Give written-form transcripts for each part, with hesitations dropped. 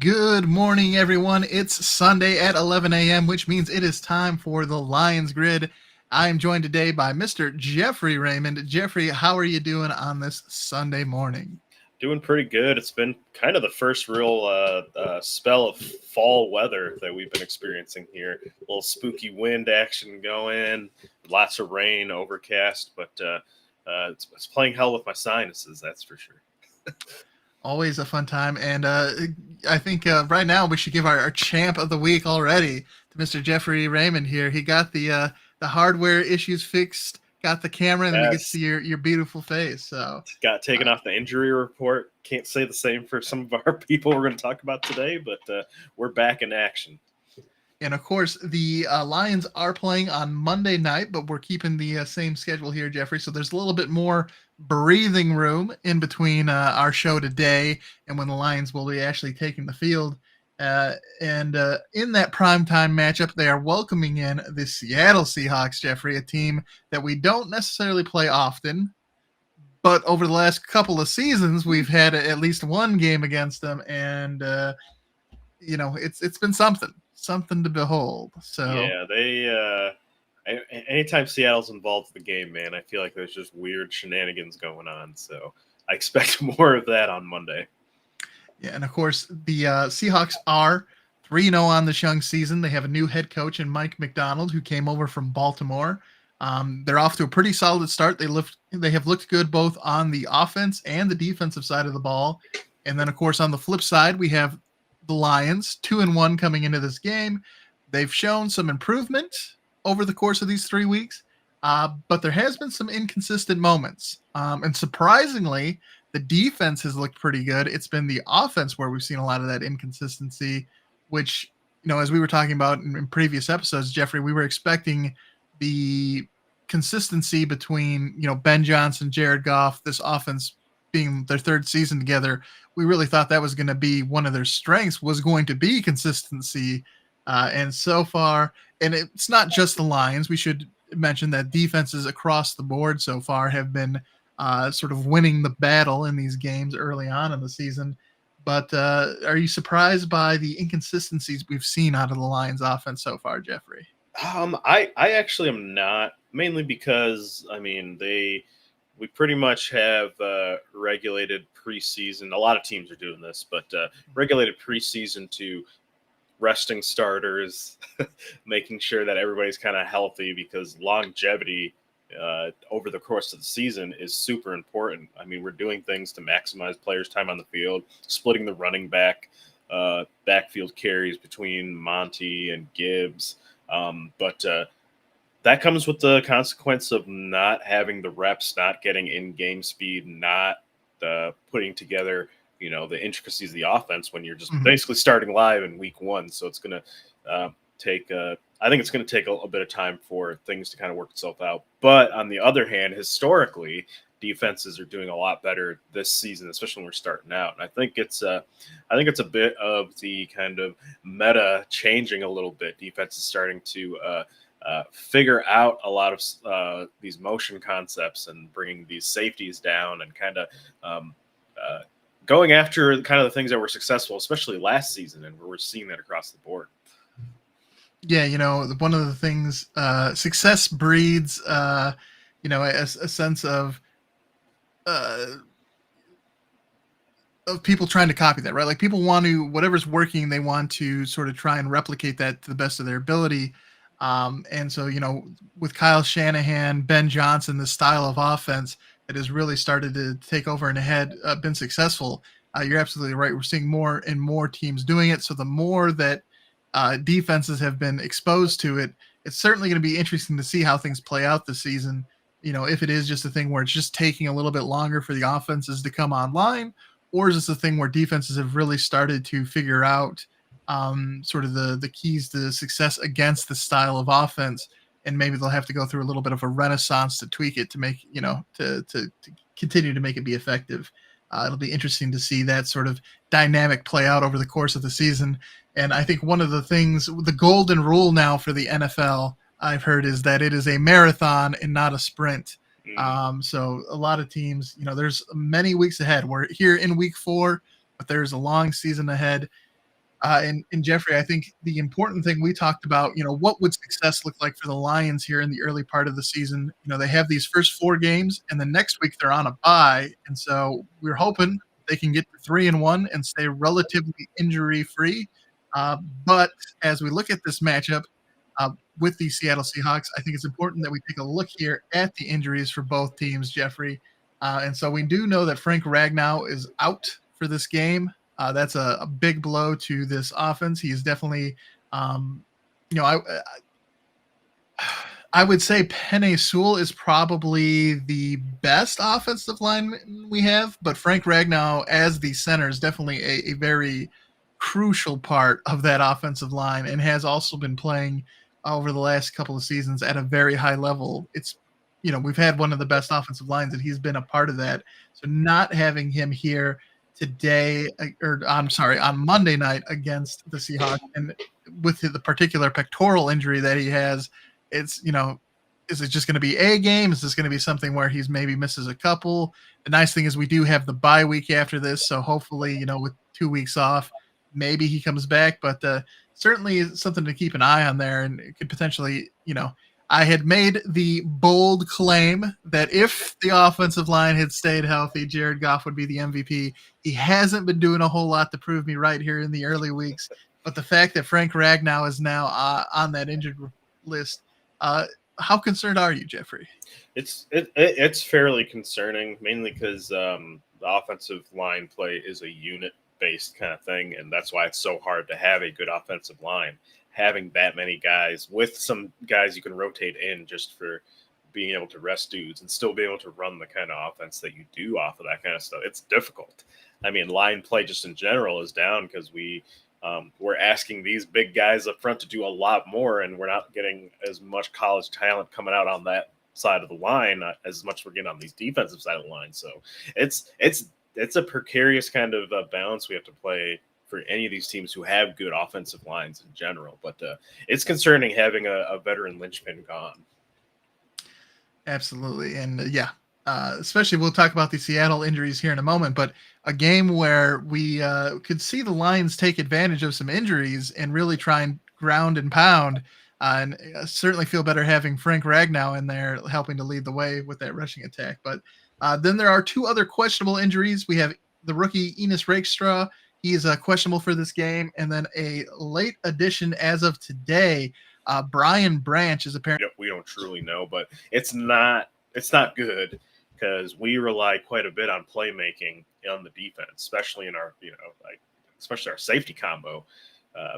Good morning, everyone. It's Sunday at 11 a.m., which means it is time for the Lions Grid. I am joined today by Mr. Jeffrey Raymond. Jeffrey, how are you doing on this Sunday morning? Doing pretty good. It's been kind of the first real spell of fall weather that we've been experiencing here. A little spooky wind action going, lots of rain, overcast, but it's playing hell with my sinuses, that's for sure. Always a fun time. And I think right now we should give our champ of the week already to Mr. Jeffrey Raymond here. He got the hardware issues fixed, got the camera, and we get to see Yes, your beautiful face. So got taken uh, off the injury report. Can't say the same for some of our people we're going to talk about today, but we're back in action. And of course, the Lions are playing on Monday night, but we're keeping the same schedule here, Jeffrey. So there's a little bit more breathing room in between our show today and when the Lions will be actually taking the field. And in that primetime matchup, they are welcoming in the Seattle Seahawks, Jeffrey, a team that we don't necessarily play often. But over the last couple of seasons, we've had at least one game against them, and it's been something to behold. So Yeah, anytime Seattle's involved in the game, man, I feel like there's just weird shenanigans going on. So I expect more of that on Monday. yeah, and of course the Seahawks are 3-0 on this young season. They have a new head coach in Mike McDonald who came over from Baltimore. They're off to a pretty solid start. They have looked good both on the offense and the defensive side of the ball. And then of course on the flip side we have the Lions 2-1 coming into this game. They've shown some improvement over the course of these 3 weeks, but there has been some inconsistent moments. And surprisingly, the defense has looked pretty good. It's been the offense where we've seen a lot of that inconsistency, which, as we were talking about in previous episodes, Jeffrey, we were expecting the consistency between, Ben Johnson, Jared Goff, this offense being their third season together. We really thought that was going to be one of their strengths, was going to be consistency. And so far, and it's not just the Lions. We should mention that defenses across the board so far have been sort of winning the battle in these games early on in the season. But are you surprised by the inconsistencies we've seen out of the Lions offense so far, Jeffrey? I actually am not, mainly because we pretty much have regulated preseason. A lot of teams are doing this, but regulated preseason to resting starters, making sure that everybody's kind of healthy because longevity over the course of the season is super important. I mean, we're doing things to maximize players' time on the field, splitting the running backfield carries between Monty and Gibbs. But that comes with the consequence of not having the reps, not getting in-game speed, not putting together the intricacies of the offense when you're just basically starting live in week one. So it's going to I think it's going to take a bit of time for things to kind of work itself out. But on the other hand, historically, defenses are doing a lot better this season, especially when we're starting out. And I think it's a bit of the kind of meta changing a little bit. Defense is starting to figure out a lot of these motion concepts and bringing these safeties down and kind of going after kind of the things that were successful, especially last season, and we're seeing that across the board. Yeah, one of the things, success breeds, a sense uh, of people trying to copy that, right? Like people want to, whatever's working, they want to sort of try and replicate that to the best of their ability. And so, with Kyle Shanahan, Ben Johnson, the style of offense that has really started to take over and had been successful, you're absolutely right. We're seeing more and more teams doing it. So the more that defenses have been exposed to it, it's certainly going to be interesting to see how things play out this season. If it is just a thing where it's just taking a little bit longer for the offenses to come online, or is this a thing where defenses have really started to figure out sort of the keys to success against the style of offense, and maybe they'll have to go through a little bit of a renaissance to tweak it to make to continue to make it be effective. It'll be interesting to see that sort of dynamic play out over the course of the season. And I think one of the things, the golden rule now for the NFL, I've heard, is that it is a marathon and not a sprint. So a lot of teams, there's many weeks ahead. We're here in week 4, but there's a long season ahead. And Jeffrey, I think the important thing we talked about, what would success look like for the Lions here in the early part of the season? They have these first 4 games, and then next week they're on a bye, and so we're hoping they can get to 3-1 and stay relatively injury free. But as we look at this matchup uh, with the Seattle Seahawks, I think it's important that we take a look here at the injuries for both teams, Jeffrey. And so we do know that Frank Ragnow is out for this game. That's a big blow to this offense. He's definitely, um, you know, I would say Penei Sewell is probably the best offensive lineman we have, but Frank Ragnow as the center is definitely a very crucial part of that offensive line and has also been playing over the last couple of seasons at a very high level. We've had one of the best offensive lines and he's been a part of that. So not having him here today, or I'm sorry, on Monday night against the Seahawks, and with the particular pectoral injury that he has, it's, is it just going to be a game? Is this going to be something where he's maybe misses a couple? The nice thing is we do have the bye week after this, so hopefully, with 2 weeks off, maybe he comes back. But certainly something to keep an eye on there, and it could potentially, I had made the bold claim that if the offensive line had stayed healthy, Jared Goff would be the MVP. He hasn't been doing a whole lot to prove me right here in the early weeks, but the fact that Frank Ragnow is now on that injured list, how concerned are you, Jeffrey? It's fairly concerning, mainly because the offensive line play is a unit-based kind of thing, and that's why it's so hard to have a good offensive line. Having that many guys with some guys you can rotate in just for being able to rest dudes and still be able to run the kind of offense that you do off of that kind of stuff, it's difficult. I mean, line play just in general is down because we're asking these big guys up front to do a lot more, and we're not getting as much college talent coming out on that side of the line, not as much we're getting on these defensive side of the line. So it's a precarious kind of balance we have to play for any of these teams who have good offensive lines in general. But it's concerning having a veteran linchpin gone. Absolutely. And especially we'll talk about the Seattle injuries here in a moment, but a game where we could see the Lions take advantage of some injuries and really try and ground and pound. And certainly feel better having Frank Ragnow in there helping to lead the way with that rushing attack. But then there are 2 other questionable injuries. We have the rookie Enos Rakestraw. He is questionable for this game. And then a late addition as of today, Brian Branch is apparently. We don't truly know, but it's not good because we rely quite a bit on playmaking on the defense, especially in our, especially our safety combo.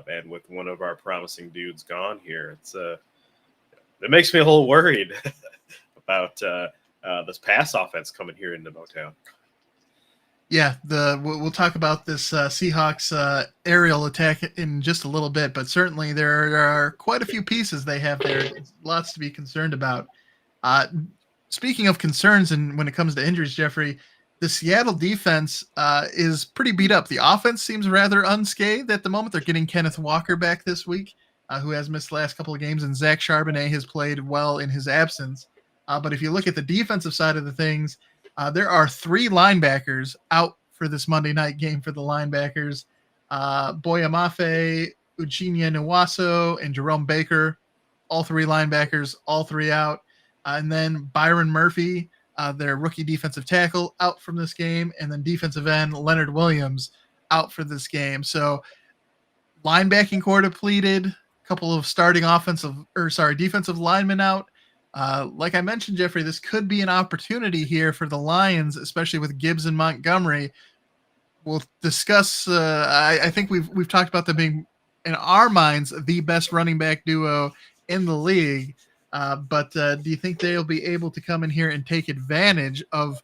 And with one of our promising dudes gone here, it makes me a little worried about this pass offense coming here into Motown. Yeah, we'll talk about this Seahawks aerial attack in just a little bit, but certainly there are quite a few pieces they have there. Lots to be concerned about. Speaking of concerns, and when it comes to injuries, Jeffrey, the Seattle defense is pretty beat up. The offense seems rather unscathed at the moment. They're getting Kenneth Walker back this week, who has missed the last couple of games, and Zach Charbonnet has played well in his absence. But if you look at the defensive side of the things, there are 3 linebackers out for this Monday night game for the linebackers. Boyamafe, Uchenna Nwaso, and Jerome Baker, all 3 linebackers, all 3 out. And then Byron Murphy, their rookie defensive tackle, out from this game. And then defensive end Leonard Williams out for this game. So linebacking core depleted, a couple of starting defensive linemen out. Like I mentioned, Jeffrey, this could be an opportunity here for the Lions, especially with Gibbs and Montgomery. We'll discuss. I think we've talked about them being, in our minds, the best running back duo in the league. But do you think they'll be able to come in here and take advantage of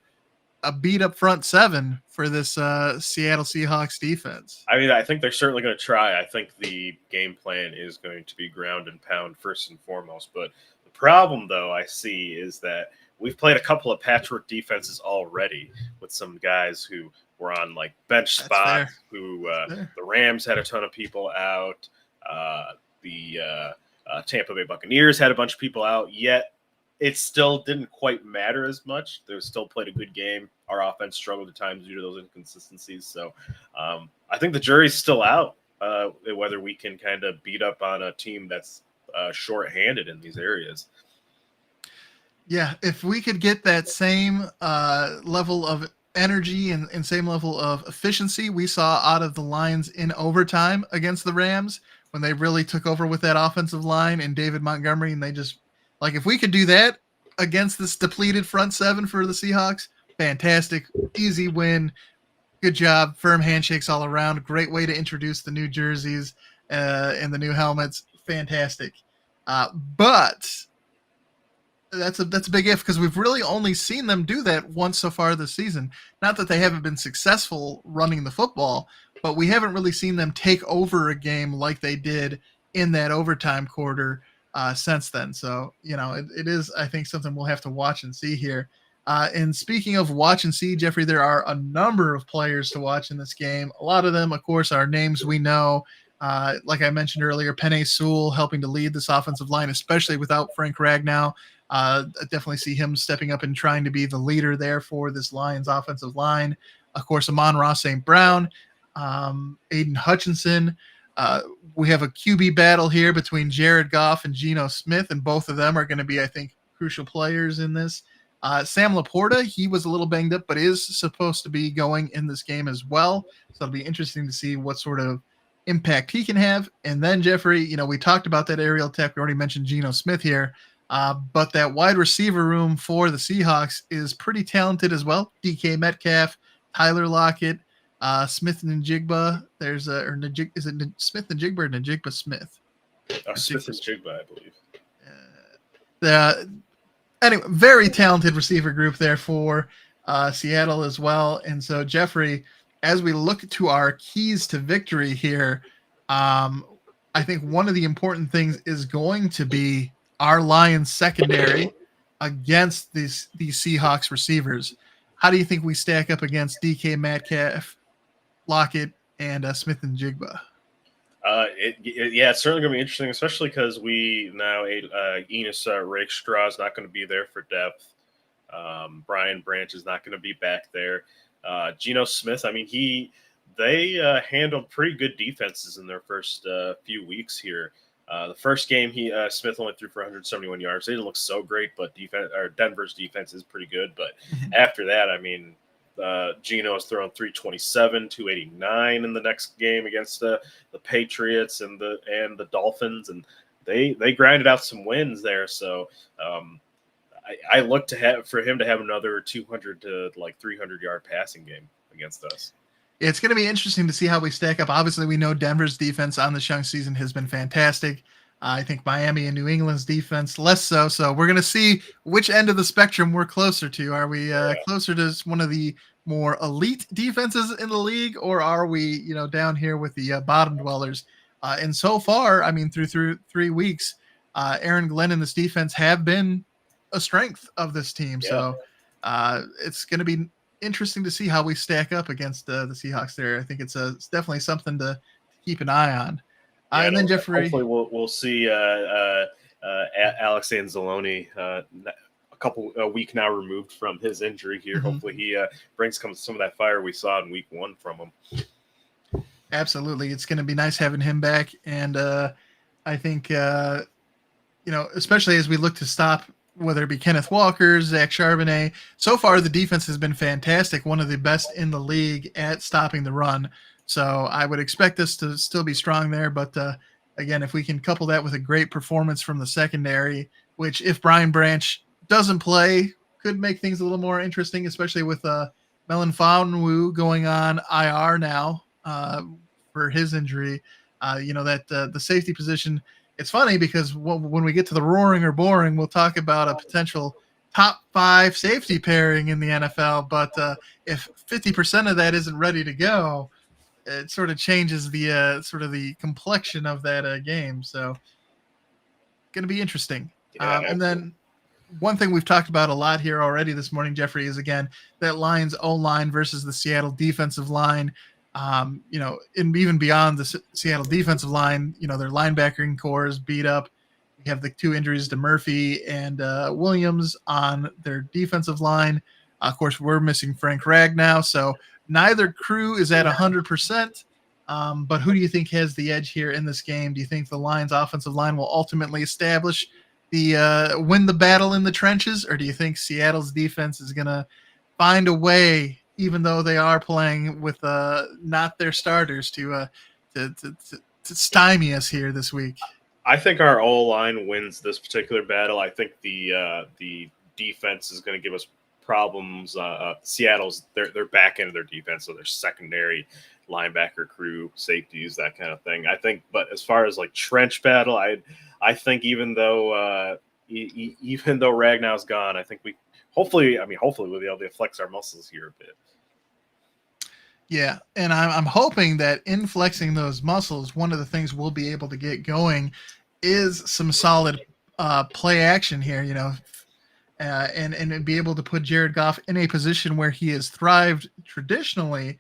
a beat up front 7 for this Seattle Seahawks defense? I mean, I think they're certainly going to try. I think the game plan is going to be ground and pound first and foremost, but problem, though, I see is that we've played a couple of patchwork defenses already with some guys who were on like bench spots. The Rams had a ton of people out. The Tampa Bay Buccaneers had a bunch of people out, yet it still didn't quite matter as much. They still played a good game. Our offense struggled at times due to those inconsistencies. So I think the jury's still out whether we can kind of beat up on a team that's short-handed in these areas. Yeah, if we could get that same level of energy and same level of efficiency we saw out of the Lions in overtime against the Rams when they really took over with that offensive line and David Montgomery, and they just like if we could do that against this depleted front seven for the Seahawks, fantastic, easy win. Good job, firm handshakes all around. Great way to introduce the new jerseys and the new helmets. Fantastic, but that's a big if because we've really only seen them do that once so far this season. Not that they haven't been successful running the football, but we haven't really seen them take over a game like they did in that overtime quarter since then. So it is, I think, something we'll have to watch and see here. And speaking of watch and see, Jeffrey, there are a number of players to watch in this game. A lot of them, of course, are names we know. Like I mentioned earlier, Penei Sewell helping to lead this offensive line, especially without Frank Ragnow. I definitely see him stepping up and trying to be the leader there for this Lions offensive line. Of course, Amon-Ra St. Brown, Aiden Hutchinson. We have a QB battle here between Jared Goff and Geno Smith, and both of them are going to be, I think, crucial players in this. Sam Laporta, he was a little banged up, but is supposed to be going in this game as well. So it'll be interesting to see what sort of impact he can have. And then, Jeffrey, we talked about that aerial attack. We already mentioned Geno Smith here. But that wide receiver room for the Seahawks is pretty talented as well. DK Metcalf, Tyler Lockett, Smith and Njigba. Is it Smith and Njigba or Njigba Smith? Smith and Njigba, I believe. Anyway, very talented receiver group there for Seattle as well. And so, Jeffrey, as we look to our keys to victory here, I think one of the important things is going to be our Lions secondary against these Seahawks receivers. How do you think we stack up against DK Metcalf, Lockett, and Smith and Njigba? It's certainly going to be interesting, especially because we now Enos Rakestraw is not going to be there for depth. Brian Branch is not going to be back there. Geno Smith, I mean, they handled pretty good defenses in their first few weeks here. The first game, Smith only threw for 171 yards. They didn't look so great, but Denver's defense is pretty good. But after that, I mean, Geno has thrown 327, 289 in the next game against the Patriots and the Dolphins, and they grinded out some wins there. So I look for him to have another 200 to 300 yard passing game against us. It's going to be interesting to see how we stack up. Obviously, we know Denver's defense on the young season has been fantastic. I think Miami and New England's defense less so. So we're going to see which end of the spectrum we're closer to. Are we closer to one of the more elite defenses in the league, or are we, down here with the bottom dwellers? And so far, I mean, through 3 weeks, Aaron Glenn and this defense have been a strength of this team. Yeah. So it's going to be interesting to see how we stack up against the Seahawks there. I think it's definitely something to keep an eye on. And then Jeffrey, hopefully we'll see Alex Anzalone a week now removed from his injury here. Mm-hmm. Hopefully he brings some of that fire we saw in week 1 from him. Absolutely. It's going to be nice having him back. And I think, especially as we look to stop whether it be Kenneth Walker, Zach Charbonnet. So far, the defense has been fantastic, one of the best in the league at stopping the run. So I would expect us to still be strong there. But again, if we can couple that with a great performance from the secondary, which if Brian Branch doesn't play, could make things a little more interesting, especially with Melon Faunwu going on IR now for his injury. The safety position, it's funny because when we get to the roaring or boring, we'll talk about a potential top 5 safety pairing in the NFL. But if 50% of that isn't ready to go, it sort of changes the the complexion of that game. So going to be interesting. Yeah, and then one thing we've talked about a lot here already this morning, Jeffrey, is again that Lions O-line versus the Seattle defensive line. And even beyond the Seattle defensive line, their linebacking core is beat up. We have the 2 injuries to Murphy and Williams on their defensive line. Of course, we're missing Frank Ragnow, so neither crew is at 100%. But who do you think has the edge here in this game? Do you think the Lions' offensive line will ultimately establish the win the battle in the trenches, or do you think Seattle's defense is going to find a way, even though they are playing with not their starters, to stymie us here this week? I think our O line wins this particular battle. I think the defense is going to give us problems. Seattle's their back end of their defense, so their secondary, linebacker crew, safeties, that kind of thing. I think, but as far as like trench battle, I think even though Ragnow's gone, I think hopefully we'll be able to flex our muscles here a bit. Yeah, and I'm hoping that in flexing those muscles, one of the things we'll be able to get going is some solid play action here, and be able to put Jared Goff in a position where he has thrived traditionally.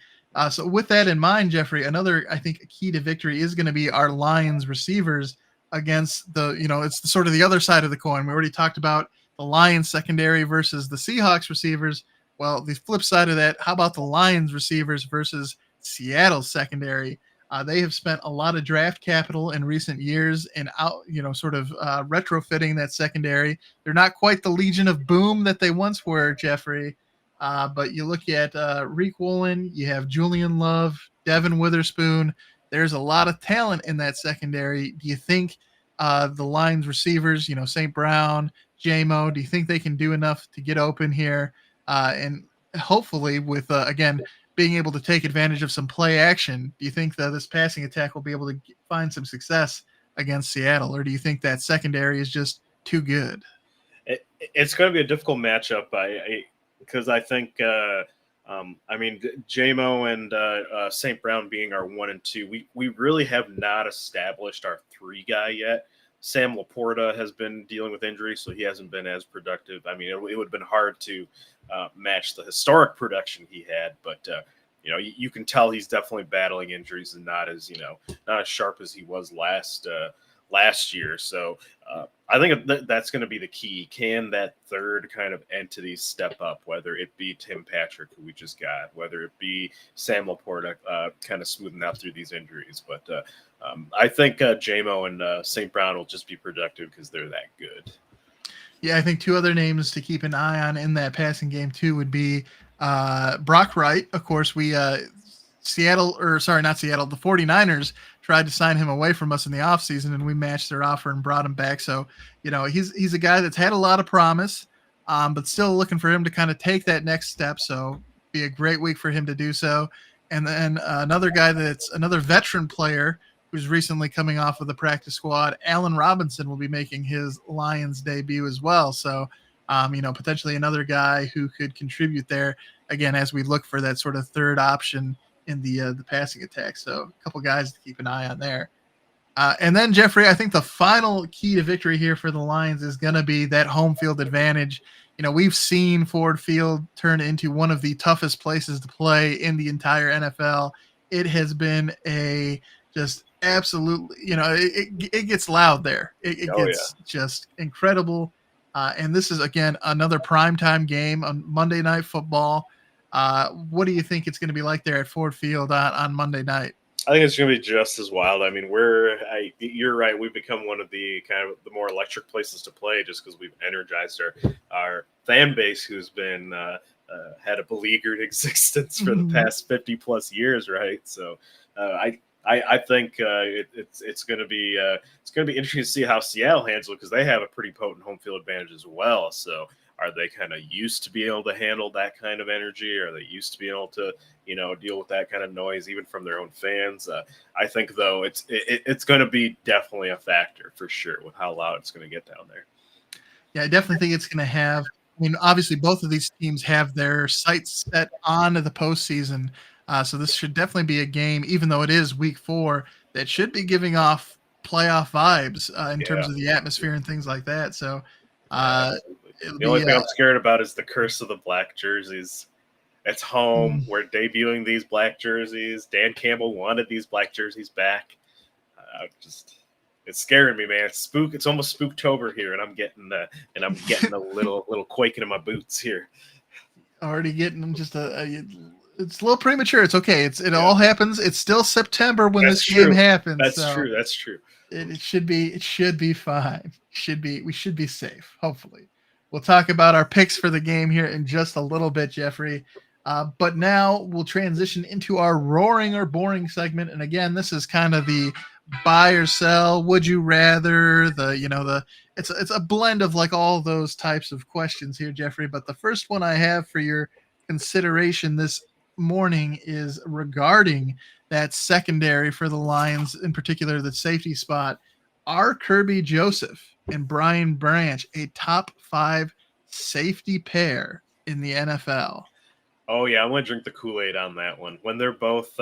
So with that in mind, Jeffrey, another, I think, key to victory is going to be our Lions receivers against it's sort of the other side of the coin. We already talked about the Lions secondary versus the Seahawks receivers. Well, the flip side of that, how about the Lions receivers versus Seattle's secondary? They have spent a lot of draft capital in recent years and retrofitting that secondary. They're not quite the Legion of Boom that they once were, Jeffrey. But you look at Reek Woolen, you have Julian Love, Devin Witherspoon. There's a lot of talent in that secondary. Do you think the Lions receivers, St. Brown, J-Mo, do you think they can do enough to get open here? And hopefully with, again, being able to take advantage of some play action, do you think that this passing attack will be able to find some success against Seattle? Or do you think that secondary is just too good? It's going to be a difficult matchup because I think, J-Mo and St. Brown being our 1 and 2, we really have not established our 3 guy yet. Sam Laporta has been dealing with injury, so he hasn't been as productive. I mean, it would have been hard to match the historic production he had, but you can tell he's definitely battling injuries and not as sharp as he was last year. So I think that's going to be the key. Can that third kind of entity step up, whether it be Tim Patrick, who we just got, whether it be Sam Laporta kind of smoothing out through these injuries. But I think J-Mo and St. Brown will just be productive because they're that good. Yeah, I think 2 other names to keep an eye on in that passing game too would be Brock Wright. Of course, the 49ers tried to sign him away from us in the offseason, and we matched their offer and brought him back. So, he's a guy that's had a lot of promise, but still looking for him to kind of take that next step. So be a great week for him to do so. And then another guy that's another veteran player who's recently coming off of the practice squad, Allen Robinson, will be making his Lions debut as well. So, potentially another guy who could contribute there, again, as we look for that sort of third option in the passing attack. So a couple guys to keep an eye on there. And then, Jeffrey, I think the final key to victory here for the Lions is going to be that home field advantage. We've seen Ford Field turn into one of the toughest places to play in the entire NFL. It has been just absolutely, it gets loud there. It gets just incredible. And this is, again, another primetime game on Monday Night Football. What do you think it's going to be like there at Ford Field on Monday night? I think it's going to be just as wild. I mean, you're right. We've become one of the kind of the more electric places to play just because we've energized our fan base, who's been had a beleaguered existence for the past 50 plus years, right? So I think it's going to be interesting to see how Seattle handles it, because they have a pretty potent home field advantage as well. So are they kind of used to being able to handle that kind of energy? Are they used to being able to deal with that kind of noise even from their own fans? I think though it's going to be definitely a factor for sure with how loud it's going to get down there. Yeah, I definitely think it's going to have. I mean, obviously both of these teams have their sights set on the postseason. So this should definitely be a game, even though it is week 4, that should be giving off playoff vibes in terms of the atmosphere and things like that. So the only thing I'm scared about is the curse of the black jerseys. It's home. We're debuting these black jerseys. Dan Campbell wanted these black jerseys back. It's scaring me, man. It's almost Spooktober here, and I'm getting a little quaking in my boots here. Already getting just It's a little premature. It's okay. It all happens. It's still September when That's this game true. happens. That's so true. That's true. it should be fine. We should be safe. Hopefully, we'll talk about our picks for the game here in just a little bit, Jeffrey. But now we'll transition into our roaring or boring segment. And again, this is kind of the buy or sell, would you rather, it's a blend of like all those types of questions here, Jeffrey. But the first one I have for your consideration this morning is regarding that secondary for the Lions, in particular the safety spot. Are Kirby Joseph and Brian Branch a top 5 safety pair in the NFL? Oh yeah, I'm gonna drink the Kool-Aid on that one. When they're both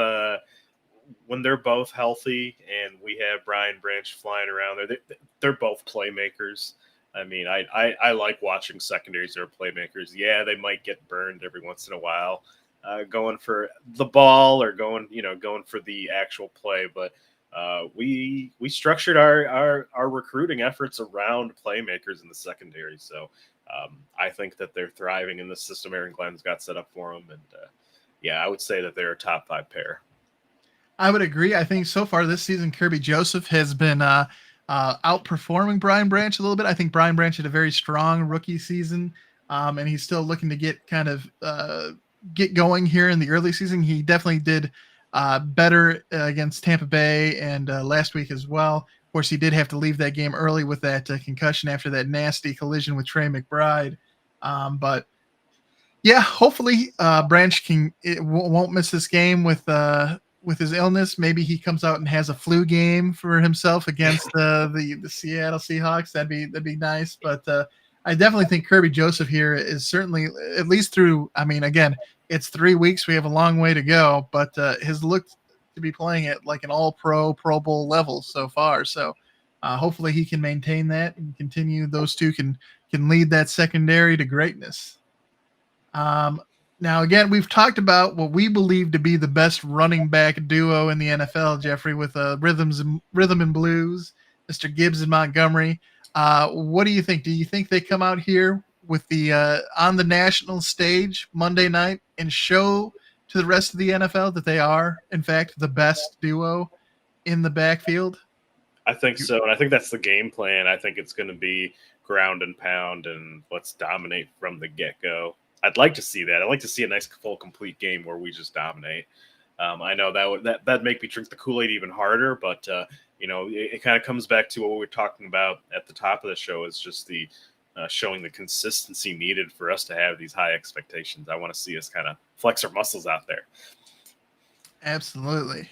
healthy, and we have Brian Branch flying around there, they're both playmakers. I mean, I like watching secondaries that are playmakers. Yeah, they might get burned every once in a while, going for the ball or going for the actual play, but we structured our recruiting efforts around playmakers in the secondary. So I think that they're thriving in the system Aaron Glenn's got set up for them, and yeah, I would say that they're a top 5 pair. I would agree. I think so far this season, Kirby Joseph has been outperforming Brian Branch a little bit. I think Brian Branch had a very strong rookie season, and he's still looking to get going here in the early season. He definitely did better against Tampa Bay and last week as well. Of course, he did have to leave that game early with that concussion after that nasty collision with Trey McBride. But yeah, hopefully Branch won't miss this game with his illness. Maybe he comes out and has a flu game for himself against the Seattle Seahawks. That'd be nice. But I definitely think Kirby Joseph here is certainly, at least through. I mean, again, it's 3 weeks. We have a long way to go, but has looked to be playing at like an All-Pro, Pro Bowl level so far. So hopefully he can maintain that and continue. Those two can lead that secondary to greatness. Now, again, we've talked about what we believe to be the best running back duo in the NFL, Jeffrey, with Rhythm and Blues, Mr. Gibbs and Montgomery. What do you think? Do you think they come out here with the on the national stage Monday night and show to the rest of the NFL that they are, in fact, the best duo in the backfield? I think so, and I think that's the game plan. I think it's going to be ground and pound, and let's dominate from the get-go. I'd like to see that. I'd like to see a nice, full, complete game where we just dominate. I know that'd make me drink the Kool-Aid even harder, but it kind of comes back to what we were talking about at the top of the show. Is just the showing the consistency needed for us to have these high expectations. I want to see us kind of flex our muscles out there. Absolutely.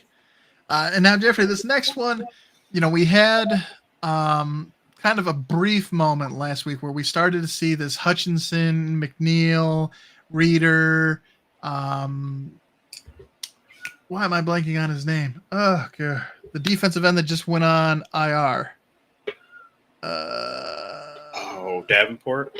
And now, Jeffrey, this next one, we had kind of a brief moment last week where we started to see this Hutchinson, McNeil, Reeder. Why am I blanking on his name? Oh, God. The defensive end that just went on IR. Davenport.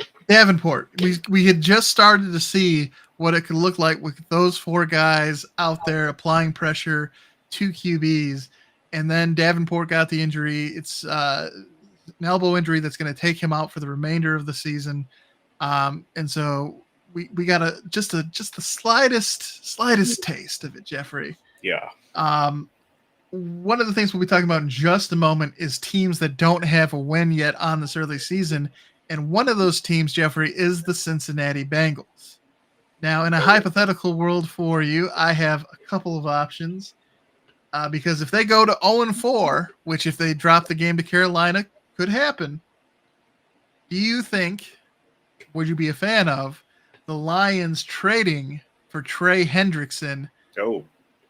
We had just started to see what it could look like with those 4 guys out there applying pressure to QBs. And then Davenport got the injury. It's an elbow injury that's going to take him out for the remainder of the season. And so we got just the slightest taste of it, Jeffrey. Yeah. One of the things we'll be talking about in just a moment is teams that don't have a win yet on this early season. And one of those teams, Jeffrey, is the Cincinnati Bengals. Now, in a hypothetical world for you, I have a couple of options. Because if they go to 0-4, which if they drop the game to Carolina could happen, do you think, would you be a fan of, the Lions trading for Trey Hendrickson to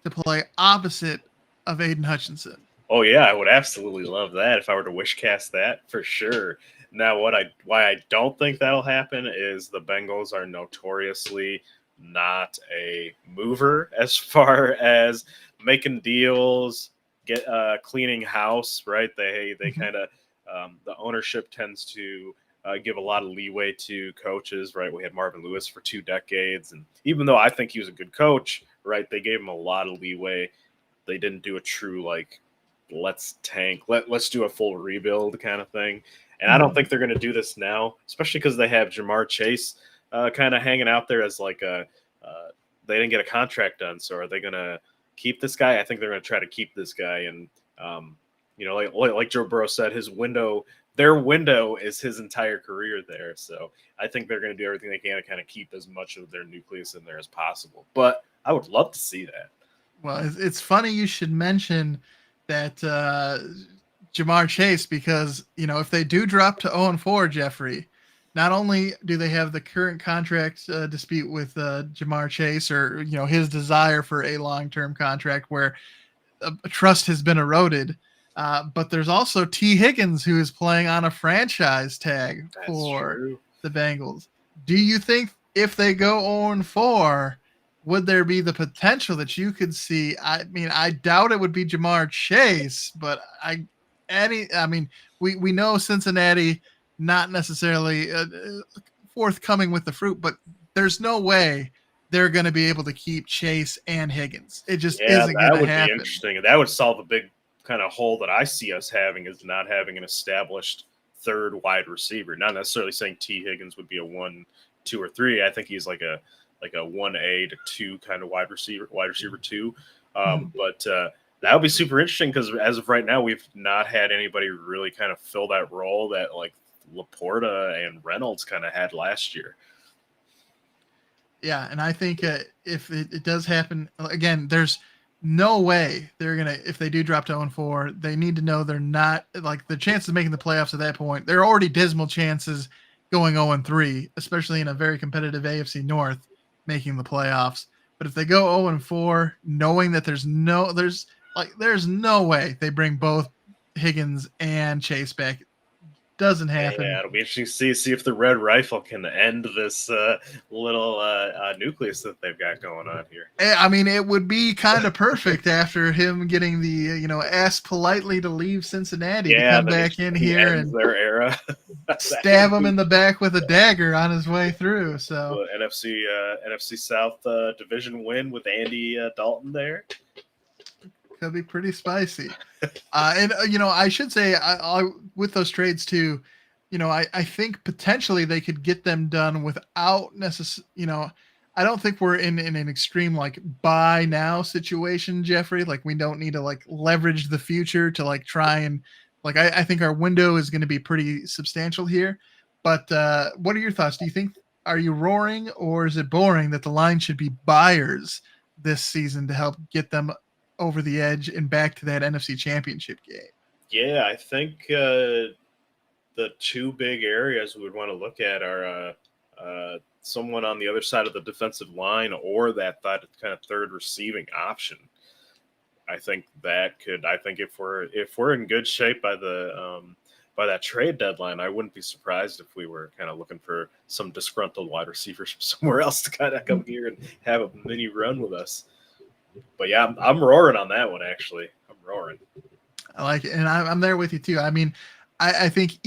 play opposite of Aiden Hutchinson? Oh yeah, I would absolutely love that if I were to wish cast that for sure. Now, why I don't think that'll happen is the Bengals are notoriously not a mover as far as making deals, cleaning house, right? They kind of the ownership tends to give a lot of leeway to coaches, right? We had Marvin Lewis for 2 decades, and even though I think he was a good coach, right, they gave him a lot of leeway. They didn't do a true let's tank, let's do a full rebuild kind of thing. And I don't think they're going to do this now, especially because they have Jamar Chase kind of hanging out there as like a they didn't get a contract done. So are they going to keep this guy? I think they're going to try to keep this guy. And, like Joe Burrow said, their window is his entire career there. So I think they're going to do everything they can to kind of keep as much of their nucleus in there as possible. But I would love to see that. Well, it's funny you should mention that Jamar Chase, because, if they do drop to 0-4, Jeffrey, not only do they have the current contract dispute with Jamar Chase, or, his desire for a long-term contract where trust has been eroded, but there's also T. Higgins, who is playing on a franchise tag for the Bengals. Do you think if they go 0-4, would there be the potential that you could see? I mean, I doubt it would be Jamar Chase, but we know Cincinnati not necessarily forthcoming with the fruit, but there's no way they're going to be able to keep Chase and Higgins. It just isn't going to happen. That would be interesting. That would solve a big kind of hole that I see us having, is not having an established third wide receiver. Not necessarily saying T. Higgins would be a 1, 2, or 3. I think he's like a 1A to 2 kind of wide receiver 2. But that would be super interesting, because as of right now, we've not had anybody really kind of fill that role that like Laporta and Reynolds kind of had last year. Yeah, and I think if it does happen, again, there's no way they're going to, if they do drop to 0-4, they need to know they're not, like, the chances of making the playoffs at that point, they're already dismal chances going 0-3, especially in a very competitive AFC North, making the playoffs. But if they go 0-4, knowing that there's no way they bring both Higgins and Chase back, doesn't happen. Yeah, it'll be interesting to see if the Red Rifle can end this little nucleus that they've got going on here. I mean, it would be kind of perfect after him getting the asked politely to leave Cincinnati to come back in here and their era, stab him in the back with a dagger on his way through. So NFC South division win with Andy Dalton there. Could be pretty spicy. And I should say, I with those trades too, I think potentially they could get them done without necessarily, I don't think we're in an extreme like buy now situation, Jeffrey. Like, we don't need to like leverage the future to like try and like, I think our window is going to be pretty substantial here. But what are your thoughts? Are you roaring, or is it boring that the line should be buyers this season to help get them over the edge and back to that NFC Championship game? Yeah, I think the two big areas we would want to look at are someone on the other side of the defensive line, or that kind of third receiving option. I think if we're in good shape by that trade deadline, I wouldn't be surprised if we were kind of looking for some disgruntled wide receivers from somewhere else to kind of come here and have a mini run with us. But yeah, I'm roaring on that one, actually. I'm roaring. I like it, and I'm there with you too. I mean, I think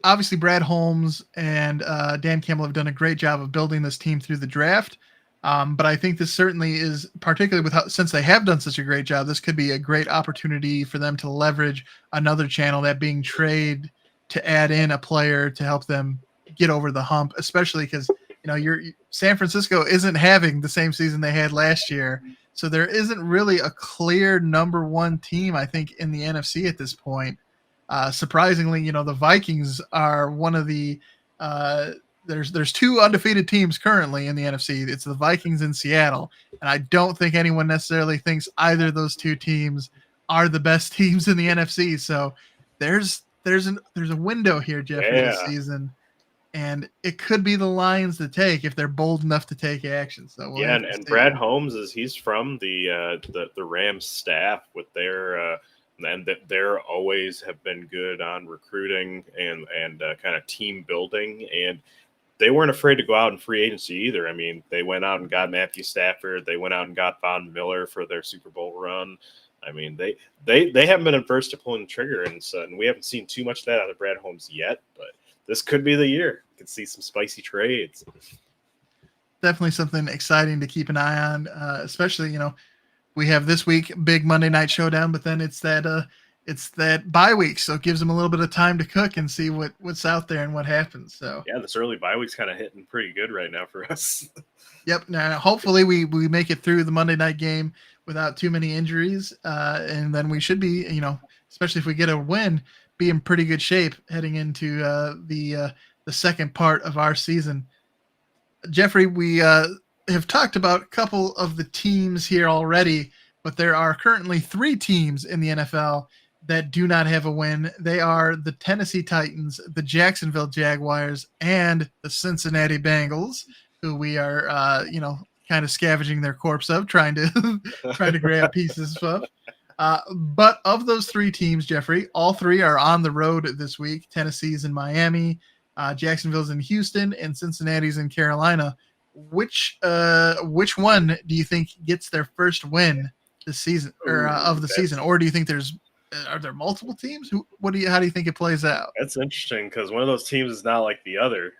obviously Brad Holmes and Dan Campbell have done a great job of building this team through the draft. But I think this certainly is, particularly since they have done such a great job, this could be a great opportunity for them to leverage another channel, that being trade, to add in a player to help them get over the hump, especially because San Francisco isn't having the same season they had last year. So there isn't really a clear number one team, I think, in the NFC at this point. Surprisingly, the Vikings are one of the there's two undefeated teams currently in the NFC. It's the Vikings and Seattle. And I don't think anyone necessarily thinks either of those two teams are the best teams in the NFC. So there's a window here, Jeffrey, this season. And it could be the Lions to take if they're bold enough to take action. So and Brad Holmes he's from the Rams staff with their and that they're always have been good on recruiting and kind of team building, and they weren't afraid to go out in free agency either. I mean, they went out and got Matthew Stafford. They went out and got Von Miller for their Super Bowl run. I mean, they haven't been adverse to pulling the trigger, and we haven't seen too much of that out of Brad Holmes yet, but this could be the year. You can see some spicy trades. Definitely something exciting to keep an eye on, especially, we have this week big Monday night showdown, but then it's that it's that bye week, so it gives them a little bit of time to cook and see what's out there and what happens. So Yeah, this early bye week's kind of hitting pretty good right now for us. yep. Now, hopefully, we make it through the Monday night game without too many injuries, and then we should be, especially if we get a win, be in pretty good shape heading into the second part of our season. Jeffrey, we have talked about a couple of the teams here already, but there are currently 3 teams in the NFL that do not have a win. They are the Tennessee Titans, the Jacksonville Jaguars, and the Cincinnati Bengals, who we are, kind of scavenging their corpse of, trying to trying to grab pieces of. But of those 3 teams, Jeffrey, all 3 are on the road this week. Tennessee's in Miami, Jacksonville's in Houston, and Cincinnati's in Carolina. Which one do you think gets their first win this season, or of the season, or do you think are there multiple teams? How do you think it plays out? That's interesting because one of those teams is not like the other.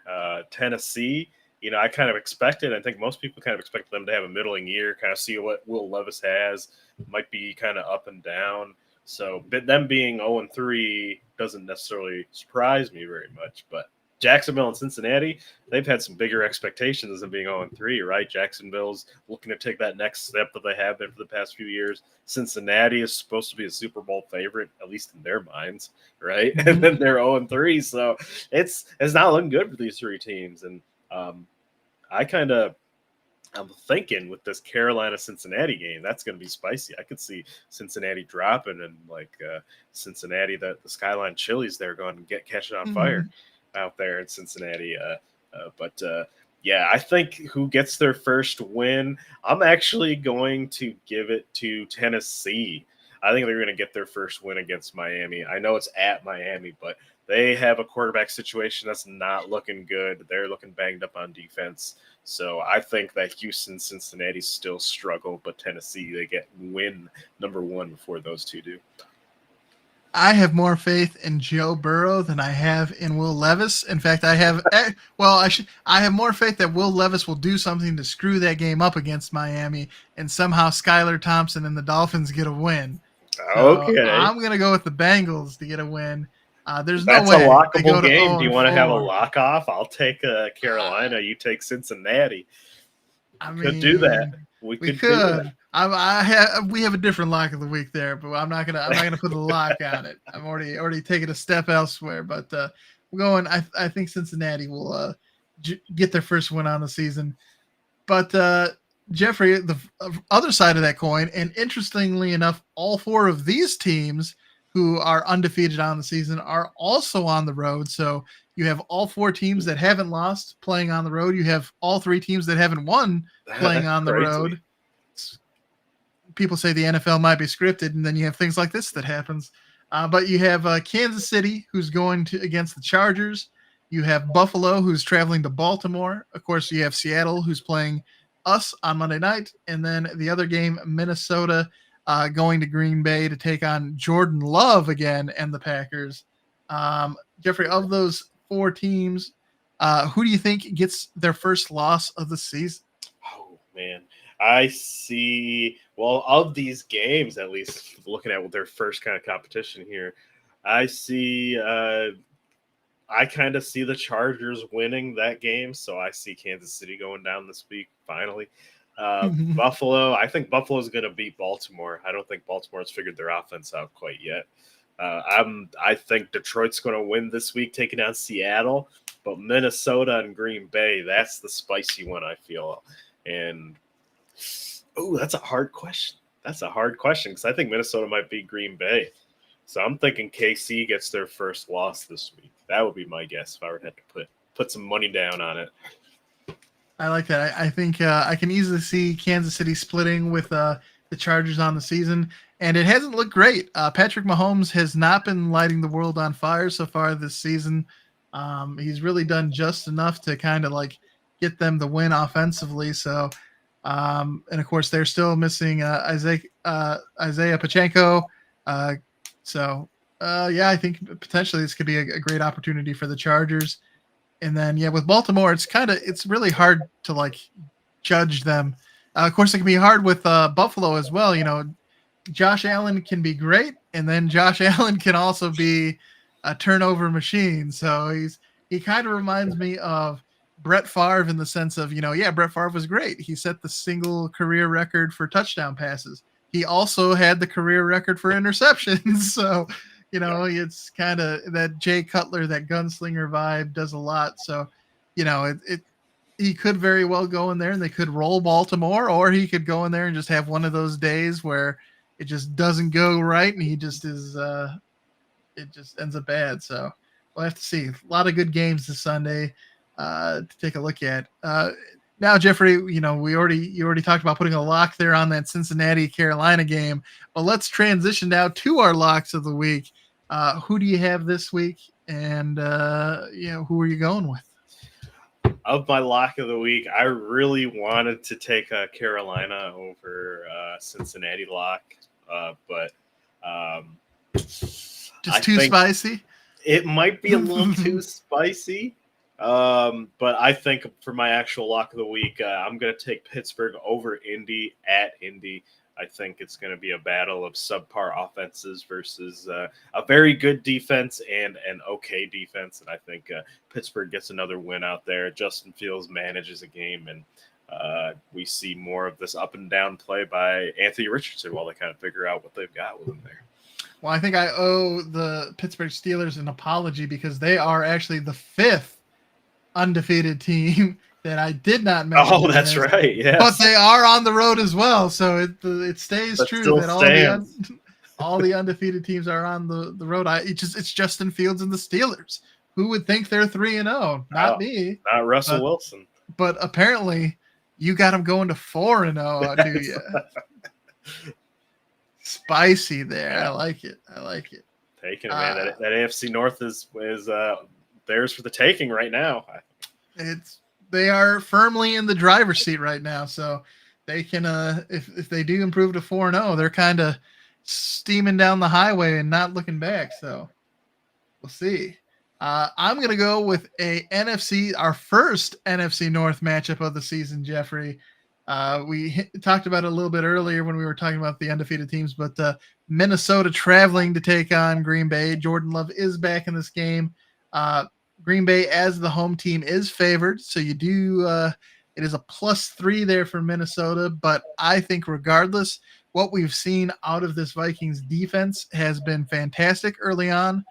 Tennessee, I kind of expected. I think most people kind of expect them to have a middling year, kind of see what Will Levis has. Might be kind of up and down. So, but them being 0-3 doesn't necessarily surprise me very much. But Jacksonville and Cincinnati, they've had some bigger expectations than being 0-3, right? Jacksonville's looking to take that next step that they have been for the past few years. Cincinnati is supposed to be a Super Bowl favorite, at least in their minds, right? Mm-hmm. And then they're 0-3, so it's not looking good for these 3 teams. And I'm thinking with this Carolina-Cincinnati game, that's going to be spicy. I could see Cincinnati dropping and Cincinnati, the Skyline Chili's, they're going to catch it on fire out there in Cincinnati. Yeah, I think who gets their first win, I'm actually going to give it to Tennessee. I think they're going to get their first win against Miami. I know it's at Miami, but they have a quarterback situation that's not looking good. They're looking banged up on defense. So I think that Houston, Cincinnati still struggle, but Tennessee, they get win number 1 before those 2 do. I have more faith in Joe Burrow than I have in Will Levis. In fact, I have more faith that Will Levis will do something to screw that game up against Miami, and somehow Skylar Thompson and the Dolphins get a win. Okay, so I'm gonna go with the Bengals to get a win. There's That's no way a lockable game. Do you want to 0-4. have a lock off? I'll take Carolina. You take Cincinnati. Could do that. We could. Do that. We have a different lock of the week there, but I'm not gonna put a lock on it. I'm already taking a step elsewhere, but we're going. I think Cincinnati will get their first win on the season. But Jeffrey, the other side of that coin, and interestingly enough, all 4 of these teams who are undefeated on the season are also on the road. So you have all 4 teams that haven't lost playing on the road. You have all 3 teams that haven't won playing on the road. People say the NFL might be scripted, and then you have things like this that happens. But you have Kansas City, who's going against the Chargers. You have Buffalo, who's traveling to Baltimore. Of course, you have Seattle, who's playing us on Monday night. And then the other game, Minnesota, going to Green Bay to take on Jordan Love again and the Packers. Jeffrey, of those 4 teams, who do you think gets their first loss of the season? Oh, man. I see, well, of these games, at least looking at their first kind of competition here, I kind of see the Chargers winning that game. So I see Kansas City going down this week, finally. Buffalo, I think Buffalo's going to beat Baltimore. I don't think Baltimore's figured their offense out quite yet. I think Detroit's going to win this week, taking on Seattle. But Minnesota and Green Bay, that's the spicy one, I feel. And that's a hard question. That's a hard question because I think Minnesota might beat Green Bay. So I'm thinking KC gets their first loss this week. That would be my guess if I were to have to put some money down on it. I like that. I think I can easily see Kansas City splitting with the Chargers on the season, and it hasn't looked great. Patrick Mahomes has not been lighting the world on fire so far this season. He's really done just enough to kind of get them the win offensively. So, and of course, they're still missing Isaiah Pacheco. I think potentially this could be a great opportunity for the Chargers. And then, with Baltimore, it's really hard to judge them. Of course, it can be hard with Buffalo as well. Josh Allen can be great, and then Josh Allen can also be a turnover machine. So he kind of reminds me of Brett Favre in the sense of, yeah, Brett Favre was great. He set the single career record for touchdown passes. He also had the career record for interceptions. So, it's kind of that Jay Cutler, that gunslinger vibe does a lot. So, he could very well go in there and they could roll Baltimore, or he could go in there and just have one of those days where it just doesn't go right and he just it just ends up bad. So we'll have to see. A lot of good games this Sunday to take a look at. Now, Jeffrey, you already talked about putting a lock there on that Cincinnati Carolina game, but let's transition now to our locks of the week. Who do you have this week, and who are you going with? Of my lock of the week, I really wanted to take Carolina over Cincinnati lock, but just too spicy. It might be a little too spicy. But I think for my actual lock of the week, I'm going to take Pittsburgh over Indy at Indy. I think it's going to be a battle of subpar offenses versus a very good defense and an okay defense. And I think Pittsburgh gets another win out there. Justin Fields manages a game, and we see more of this up and down play by Anthony Richardson while they kind of figure out what they've got with him there. Well, I think I owe the Pittsburgh Steelers an apology because they are actually the 5th undefeated team that I did not mention. Oh, that's right. Yeah, but they are on the road as well, so it stays true that all the undefeated teams are on the road. It's Justin Fields and the Steelers. Who would think they're 3-0? Not me. Not Russell Wilson. But apparently, you got them going to 4-0, do you? Spicy there. I like it. Taking it, man. That AFC North is theirs for the taking right now. They are firmly in the driver's seat right now, so they can if they do improve to 4-0, they're kind of steaming down the highway and not looking back. So we'll see. I'm gonna go with our first NFC North matchup of the season, Jeffrey. We talked about it a little bit earlier when we were talking about the undefeated teams, but Minnesota traveling to take on Green Bay. Jordan Love is back in this game. Green Bay as the home team is favored, so you do it is a +3 there for Minnesota, but I think regardless, what we've seen out of this Vikings defense has been fantastic early on.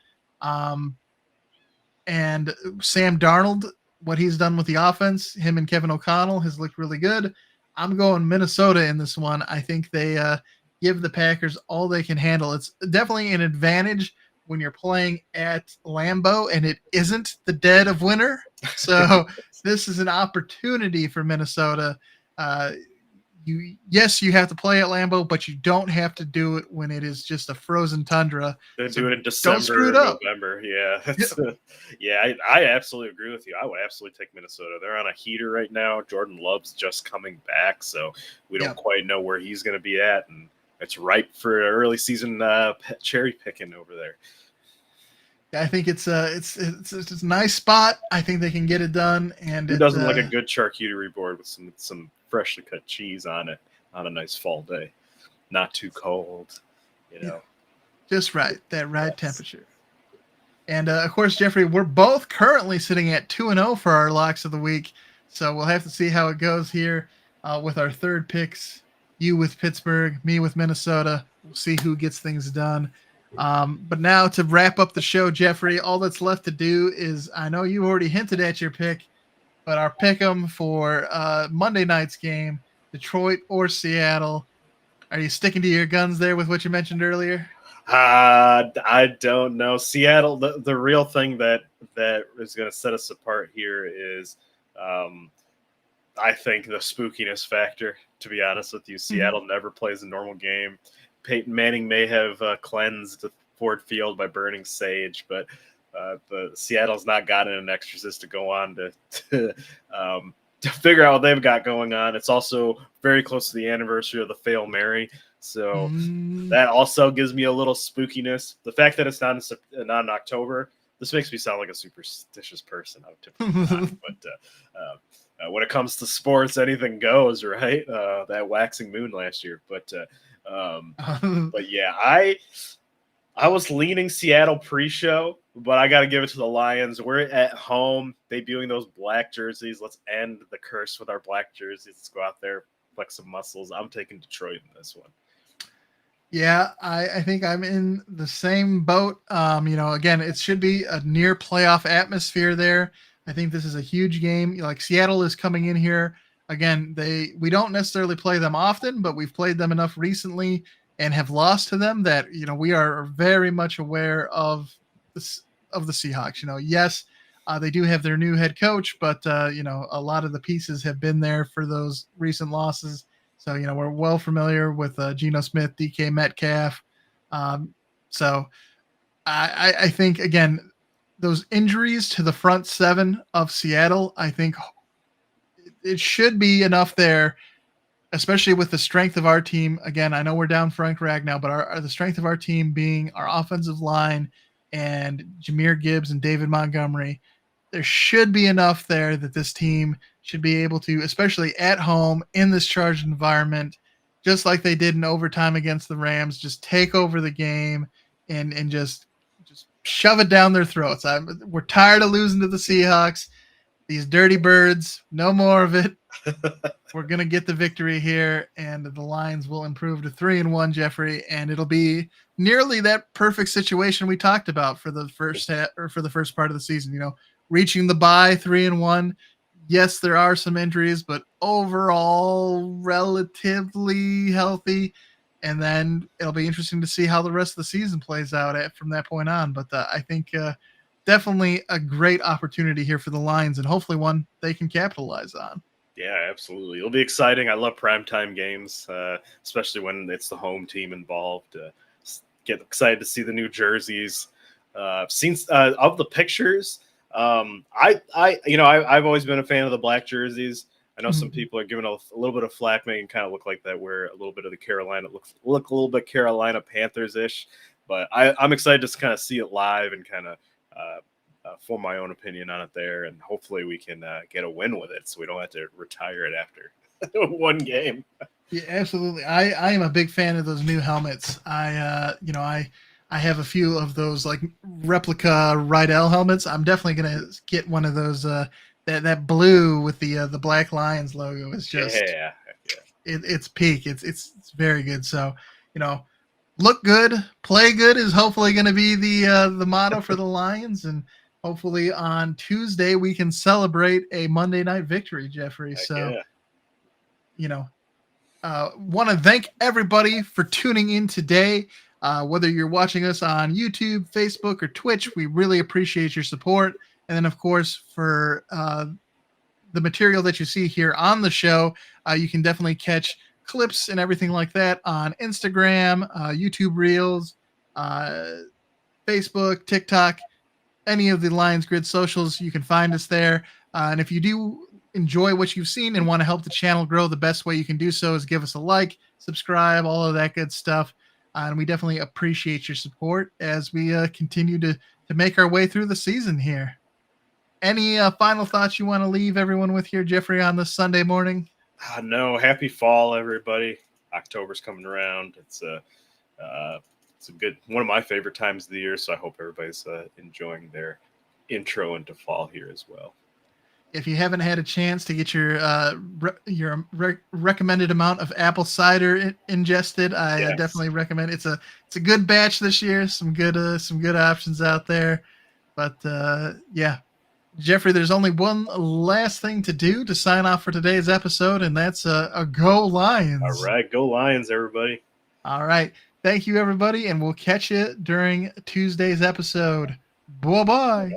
And Sam Darnold, what he's done with the offense, him and Kevin O'Connell, has looked really good. I'm going Minnesota in this one. I think they give the Packers all they can handle. It's definitely an advantage when you're playing at Lambeau and it isn't the dead of winter. So this is an opportunity for Minnesota. You have to play at Lambeau, but you don't have to do it when it is just a frozen tundra. They do it in December, November. Yeah, I absolutely agree with you. I would absolutely take Minnesota. They're on a heater right now. Jordan Love's just coming back, so we don't quite know where he's going to be at, and it's ripe for early season cherry picking over there. I think it's a nice spot. I think they can get it done. And it doesn't like a good charcuterie board with some freshly cut cheese on it on a nice fall day, not too cold, just right, that right temperature. And of course, Jeffrey, we're both currently sitting at 2-0 for our locks of the week, so we'll have to see how it goes here with our third picks. You with Pittsburgh, me with Minnesota. We'll see who gets things done. But now to wrap up the show, Jeffrey, all that's left to do is, I know you already hinted at your pick, but our pick 'em for Monday night's game, Detroit or Seattle. Are you sticking to your guns there with what you mentioned earlier? I don't know. Seattle, the real thing that is going to set us apart here is I think the spookiness factor, to be honest with you. Seattle never plays a normal game. Peyton Manning may have cleansed Ford Field by burning sage, but Seattle's not gotten an exorcist to go on to figure out what they've got going on. It's also very close to the anniversary of the Fail Mary, so that also gives me a little spookiness. The fact that it's not in October, this makes me sound like a superstitious person. I would typically not, but when it comes to sports, anything goes, right? That waxing moon last year, but But yeah, I was leaning Seattle pre-show, but I got to give it to the Lions. We're at home debuting those black jerseys. Let's end the curse with our black jerseys. Let's go out there, flex some muscles. I'm taking Detroit in this one. Yeah, I think I'm in the same boat. Again, it should be a near playoff atmosphere there. I think this is a huge game. Like Seattle is coming in here again. We don't necessarily play them often, but we've played them enough recently and have lost to them that we are very much aware of this of the Seahawks. Yes, they do have their new head coach, but a lot of the pieces have been there for those recent losses. So, we're well familiar with Geno Smith, DK Metcalf. So I think, again, those injuries to the front seven of Seattle, I think it should be enough there, especially with the strength of our team. Again, I know we're down Frank Ragnow, but the strength of our team being our offensive line and Jahmyr Gibbs and David Montgomery, there should be enough there that this team should be able to, especially at home in this charged environment, just like they did in overtime against the Rams, just take over the game and just shove it down their throats. We're tired of losing to the Seahawks. These dirty birds, no more of it. We're going to get the victory here, and the Lions will improve to 3-1, Jeffrey, and it'll be nearly that perfect situation we talked about for the first part of the season. Reaching the bye 3-1. Yes, there are some injuries, but overall relatively healthy. And then it'll be interesting to see how the rest of the season plays out from that point on. But I think definitely a great opportunity here for the Lions, and hopefully one they can capitalize on. Yeah, absolutely. It'll be exciting. I love primetime games, especially when it's the home team involved. Get excited to see the new jerseys. Seen of the pictures. I've always been a fan of the black jerseys. I know some people are giving a little bit of flack, making kind of look like that we're a little bit of the Carolina, look a little bit Carolina Panthers-ish. But I'm excited to kind of see it live and kind of form my own opinion on it there. And hopefully we can get a win with it so we don't have to retire it after one game. Yeah, absolutely. I am a big fan of those new helmets. I have a few of those like replica Rydell helmets. I'm definitely gonna get one of those. That blue with the Black Lions logo is just it's peak. It's very good. So look good, play good is hopefully going to be the motto for the Lions, and hopefully on Tuesday we can celebrate a Monday night victory, Jeffrey. Want to thank everybody for tuning in today. Whether you're watching us on YouTube, Facebook, or Twitch, we really appreciate your support. And then, of course, for the material that you see here on the show, you can definitely catch clips and everything like that on Instagram, YouTube Reels, Facebook, TikTok, any of the Lions Grid socials. You can find us there. And if you do enjoy what you've seen and want to help the channel grow, the best way you can do so is give us a like, subscribe, all of that good stuff. And we definitely appreciate your support as we continue to make our way through the season here. Any final thoughts you want to leave everyone with here, Jeffrey, on this Sunday morning? No, happy fall, everybody. October's coming around. It's a good one of my favorite times of the year, so I hope everybody's enjoying their intro into fall here as well. If you haven't had a chance to get your recommended amount of apple cider ingested, I definitely recommend. It's a good batch this year. Some good options out there. But Jeffrey, there's only one last thing to do to sign off for today's episode, and that's a Go Lions. All right, go Lions, everybody. All right. Thank you, everybody, and we'll catch you during Tuesday's episode. Bye-bye.